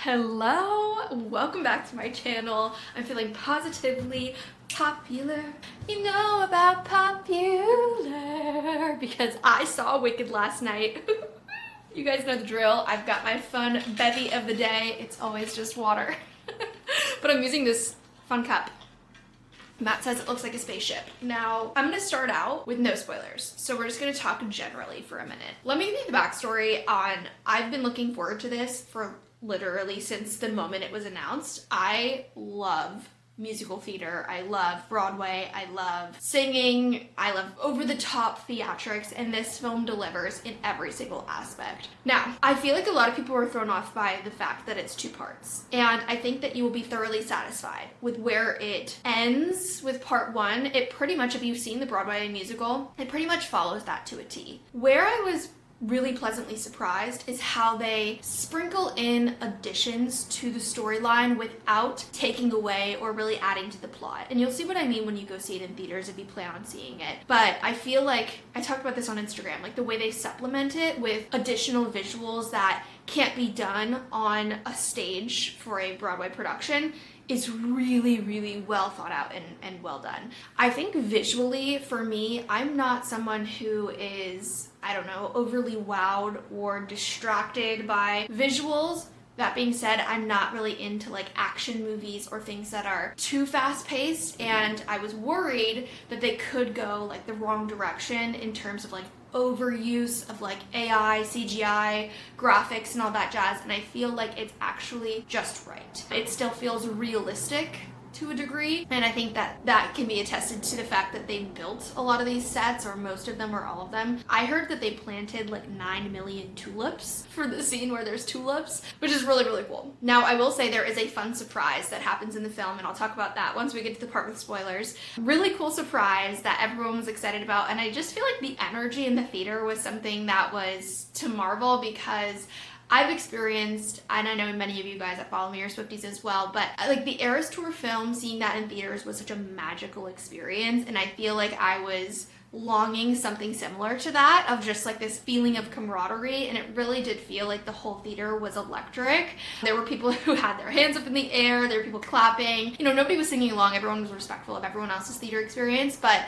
Hello, welcome back to my channel. I'm feeling positively popular. You know about popular because I saw Wicked last night. You guys know the drill. I've got my fun bevy of the day. It's always just water. But I'm using this fun cup. Matt says it looks like a spaceship. Now, I'm gonna start out with no spoilers. So we're just gonna talk generally for a minute. Let me give you the backstory on, I've been looking forward to this for literally since the moment it was announced. I love musical theater. I love Broadway. I love singing. I love over-the-top theatrics, and this film delivers in every single aspect. Now, I feel like a lot of people were thrown off by the fact that it's 2 parts, and I think that you will be thoroughly satisfied with where it ends with part 1. It pretty much, if you've seen the Broadway musical, it pretty much follows that to a T. Where I was really pleasantly surprised is how they sprinkle in additions to the storyline without taking away or really adding to the plot. And you'll see what I mean when you go see it in theaters if you plan on seeing it. But I feel like, I talked about this on Instagram, like the way they supplement it with additional visuals that can't be done on a stage for a Broadway production is really, really well thought out and well done. I think visually, for me, I'm not someone who is, I don't know, overly wowed or distracted by visuals. That being said, I'm not really into like action movies or things that are too fast paced, and I was worried that they could go like the wrong direction in terms of like overuse of like AI, CGI, graphics and all that jazz, and I feel like it's actually just right. It still feels realistic to a degree, and I think that that can be attested to the fact that they built a lot of these sets, or most of them or all of them. I heard that they planted like 9 million tulips for the scene where there's tulips, which is really, really cool. Now, I will say there is a fun surprise that happens in the film, and I'll talk about that once we get to the part with spoilers. Really cool surprise that everyone was excited about, and I just feel like the energy in the theater was something that was to marvel, because I've experienced, and I know many of you guys that follow me are Swifties as well, but like the Eras Tour film, seeing that in theaters was such a magical experience, and I feel like I was longing something similar to that, of just like this feeling of camaraderie, and it really did feel like the whole theater was electric. There were people who had their hands up in the air, there were people clapping, you know, nobody was singing along, everyone was respectful of everyone else's theater experience, but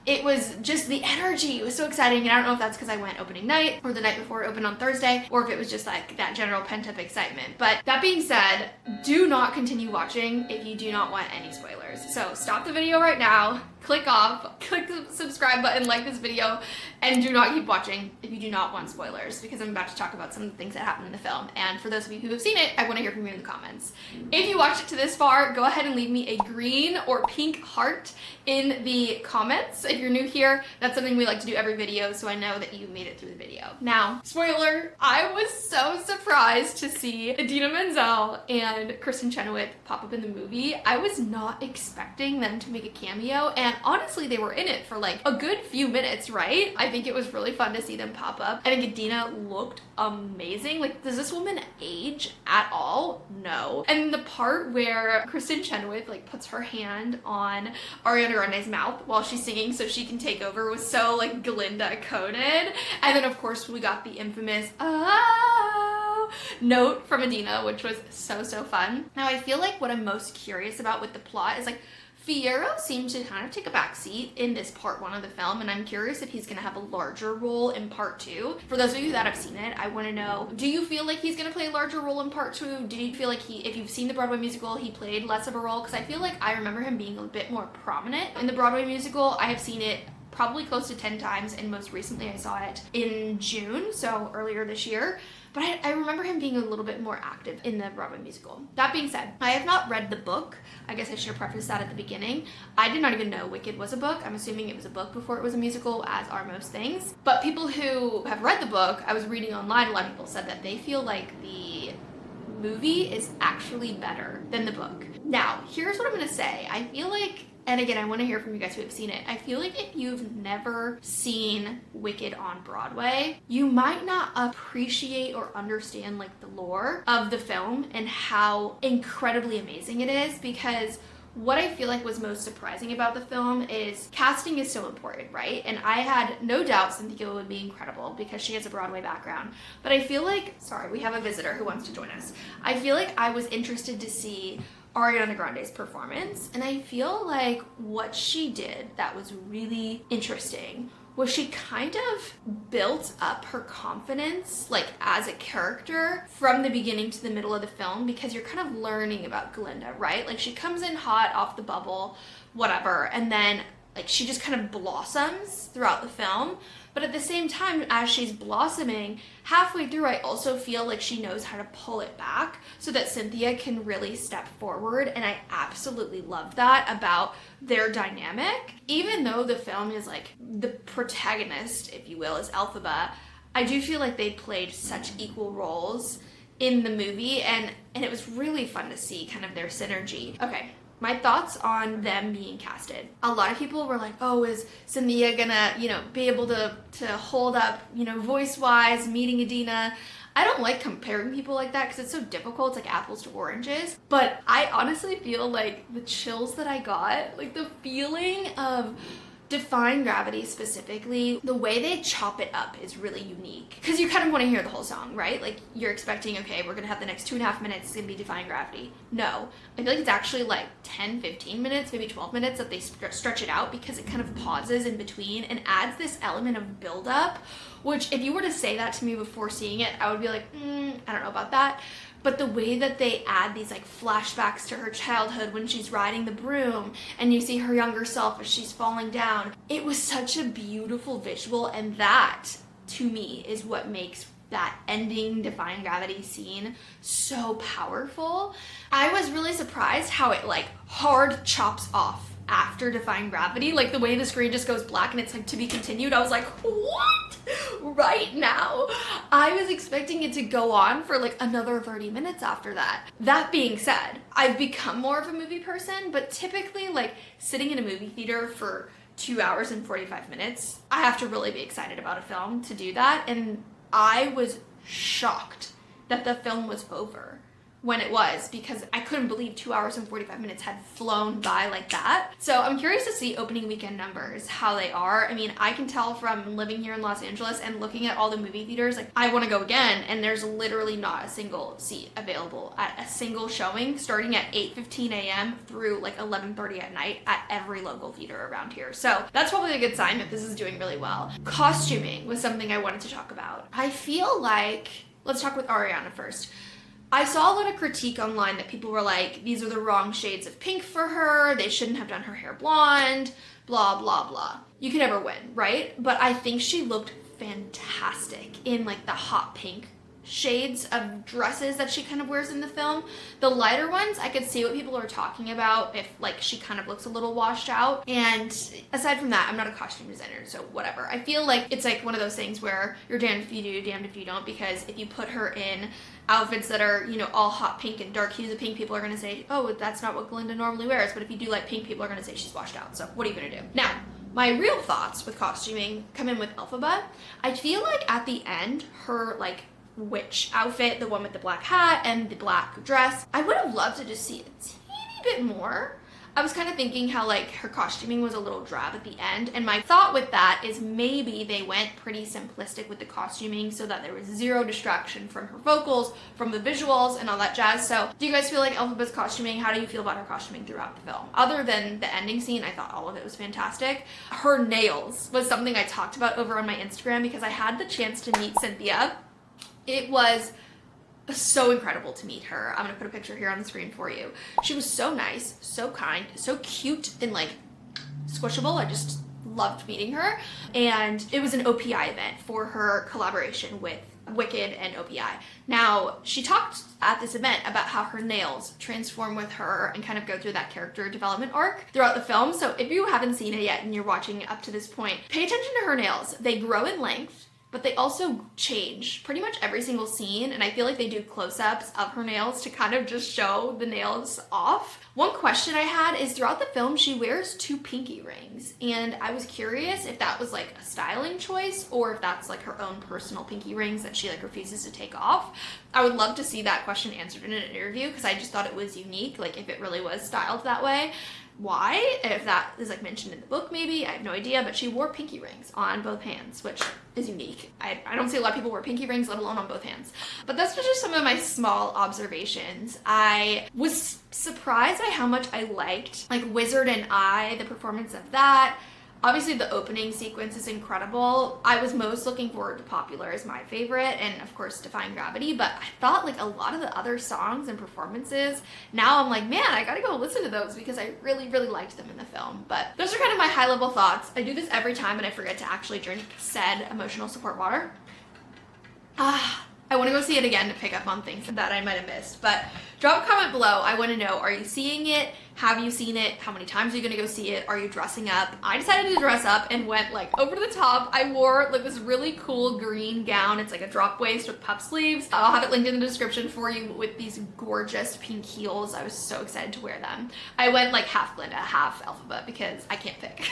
it was just the energy. It was so exciting, and I don't know if that's because I went opening night or the night before it opened on Thursday, or if it was just like that general pent-up excitement. But that being said, do not continue watching if you do not want any spoilers. So stop the video right now, click off, click the subscribe button, like this video, and do not keep watching if you do not want spoilers, because I'm about to talk about some of the things that happen in the film. And for those of you who have seen it, I want to hear from you in the comments. If you watched it to this far, go ahead and leave me a green or pink heart in the comments. If you're new here, that's something we like to do every video, so I know that you made it through the video. Now, spoiler, I was so surprised to see Idina Menzel and Kristen Chenoweth pop up in the movie. I was not expecting them to make a cameo, and honestly, they were in it for like a good few minutes, right? I think it was really fun to see them pop up. I think Idina looked amazing. Like, does this woman age at all? No. And the part where Kristen Chenoweth like puts her hand on Ariana Grande's mouth while she's singing so she can take over was so like Glinda coded. And then of course we got the infamous "oh" note from Idina, which was so fun. Now, I feel like what I'm most curious about with the plot is like Fiyero seemed to kind of take a back seat in this part 1 of the film, and I'm curious if he's going to have a larger role in part 2. For those of you that have seen it, I want to know, do you feel like he's going to play a larger role in part 2? Do you feel like if you've seen the Broadway musical, he played less of a role? Because I feel like I remember him being a bit more prominent in the Broadway musical. I have seen it probably close to 10 times, and most recently I saw it in June, so earlier this year. But I remember him being a little bit more active in the Broadway musical. That being said, I have not read the book. I guess I should preface that at the beginning. I did not even know Wicked was a book. I'm assuming it was a book before it was a musical, as are most things. But people who have read the book, I was reading online, a lot of people said that they feel like the movie is actually better than the book. Now, here's what I'm gonna say. I feel like, and again, I want to hear from you guys who have seen it. I feel like if you've never seen Wicked on Broadway, you might not appreciate or understand like the lore of the film and how incredibly amazing it is, because what I feel like was most surprising about the film is casting is so important, right? And I had no doubt Cynthia would be incredible because she has a Broadway background. But I feel like, sorry, we have a visitor who wants to join us. I feel like I was interested to see Ariana Grande's performance, and I feel like what she did that was really interesting was she kind of built up her confidence, like as a character from the beginning to the middle of the film, because you're kind of learning about Glinda, right? Like she comes in hot off the bubble, whatever, and then like she just kind of blossoms throughout the film. But at the same time, as she's blossoming, halfway through, I also feel like she knows how to pull it back so that Cynthia can really step forward. And I absolutely love that about their dynamic. Even though the film is like the protagonist, if you will, is Elphaba, I do feel like they played such equal roles in the movie. And it was really fun to see kind of their synergy. Okay. My thoughts on them being casted. A lot of people were like, oh, is Cynthia gonna, be able to hold up, voice-wise, meeting Adina? I don't like comparing people like that because it's so difficult. It's like apples to oranges. But I honestly feel like the chills that I got, like the feeling of Defying Gravity specifically, the way they chop it up is really unique. Because you kind of want to hear the whole song, right? Like you're expecting, okay, we're going to have the next 2.5 minutes, it's going to be Defying Gravity. No. I feel like it's actually like 10, 15 minutes, maybe 12 minutes that they stretch it out because it kind of pauses in between and adds this element of buildup, which if you were to say that to me before seeing it, I would be like, I don't know about that. But the way that they add these like flashbacks to her childhood when she's riding the broom and you see her younger self as she's falling down, it was such a beautiful visual, and that to me is what makes that ending Defying Gravity scene so powerful. I was really surprised how it like hard chops off after Defying Gravity, like the way the screen just goes black and it's like to be continued. I was like, what? Right now? I was expecting it to go on for like another 30 minutes after that. That being said, I've become more of a movie person, but typically like sitting in a movie theater for 2 hours and 45 minutes, I have to really be excited about a film to do that. And I was shocked that the film was over when it was, because I couldn't believe 2 hours and 45 minutes had flown by like that. So I'm curious to see opening weekend numbers, how they are. I mean, I can tell from living here in Los Angeles and looking at all the movie theaters, like I want to go again, and there's literally not a single seat available at a single showing starting at 8:15 a.m. through like 11:30 at night at every local theater around here. So that's probably a good sign that this is doing really well. Costuming was something I wanted to talk about. I feel like, let's talk with Ariana first. I saw a lot of critique online that people were like, these are the wrong shades of pink for her, they shouldn't have done her hair blonde, blah, blah, blah. You can never win, right? But I think she looked fantastic in like the hot pink shades of dresses that she kind of wears in the film. The lighter ones, I could see what people are talking about if like she kind of looks a little washed out. And aside from that, I'm not a costume designer, so whatever. I feel like it's like one of those things where you're damned if you do, damned if you don't, because if you put her in outfits that are, all hot pink and dark hues of pink, people are going to say, oh, that's not what Glinda normally wears. But if you do like pink, people are going to say she's washed out. So what are you going to do? Now, my real thoughts with costuming come in with Elphaba. I feel like at the end, her like witch outfit, the one with the black hat and the black dress, I would have loved to just see a teeny bit more. I was kind of thinking how like her costuming was a little drab at the end, and my thought with that is maybe they went pretty simplistic with the costuming so that there was zero distraction from her vocals, from the visuals and all that jazz. So do you guys feel like Elphaba's costuming, how do you feel about her costuming throughout the film? Other than the ending scene, I thought all of it was fantastic. Her nails was something I talked about over on my Instagram because I had the chance to meet Cynthia. It was so incredible to meet her. I'm gonna put a picture here on the screen for you. She was so nice, so kind, so cute and like squishable. I just loved meeting her. And it was an OPI event for her collaboration with Wicked and OPI. Now, she talked at this event about how her nails transform with her and kind of go through that character development arc throughout the film. So if you haven't seen it yet and you're watching up to this point, pay attention to her nails. They grow in length but they also change pretty much every single scene, and I feel like they do close-ups of her nails to kind of just show the nails off. One question I had is throughout the film she wears 2 pinky rings, and I was curious if that was like a styling choice or if that's like her own personal pinky rings that she like refuses to take off. I would love to see that question answered in an interview because I just thought it was unique, like if it really was styled that way. Why? If that is like mentioned in the book maybe, I have no idea, but she wore pinky rings on both hands, which is unique. I don't see a lot of people wear pinky rings, let alone on both hands. But that's just some of my small observations. I was surprised by how much I liked like Wizard and I, the performance of that. Obviously the opening sequence is incredible. I was most looking forward to Popular as my favorite, and of course Defying Gravity, but I thought like a lot of the other songs and performances, now I'm like, man, I gotta go listen to those because I really liked them in the film. But those are kind of my high level thoughts. I do this every time and I forget to actually drink said emotional support water. I want to go see it again to pick up on things that I might have missed, but drop a comment below. I want to know, are you seeing it? Have you seen it? How many times are you going to go see it? Are you dressing up? I decided to dress up and went like over the top. I wore like this really cool green gown. It's like a drop waist with puff sleeves. I'll have it linked in the description for you with these gorgeous pink heels. I was so excited to wear them. I went like half Glinda, half Elphaba because I can't pick.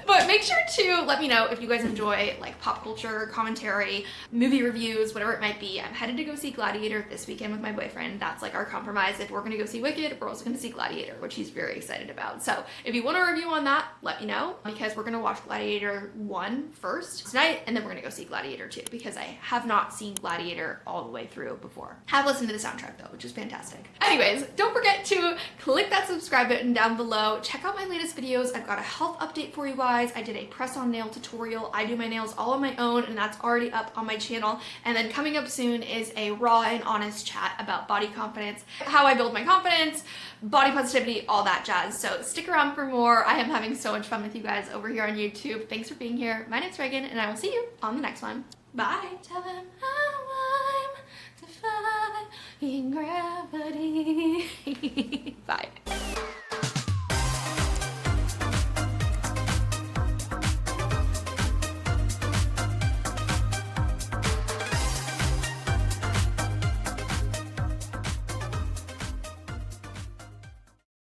But make sure to let me know if you guys enjoy like pop culture, commentary, movie reviews, whatever it might be. I'm headed to go see Gladiator this weekend with my boyfriend. That's like our compromise. If we're gonna go see Wicked, we're also gonna see Gladiator, which he's very excited about. So if you want a review on that, let me know because we're gonna watch Gladiator 1 first tonight, and then we're gonna go see Gladiator 2 because I have not seen Gladiator all the way through before. Have listened to the soundtrack though, which is fantastic. Anyways, don't forget to click that subscribe button down below. Check out my latest videos. I've got a health update for you guys. I did a press-on nail tutorial. I do my nails all on my own, and that's already up on my channel. And then coming up soon is a raw and honest chat about body confidence, how I build my confidence, body positivity, all that jazz. So stick around for more. I am having so much fun with you guys over here on YouTube. Thanks for being here. My name's Reagan, and I will see you on the next one. Bye. Tell them how I'm defying gravity. Bye.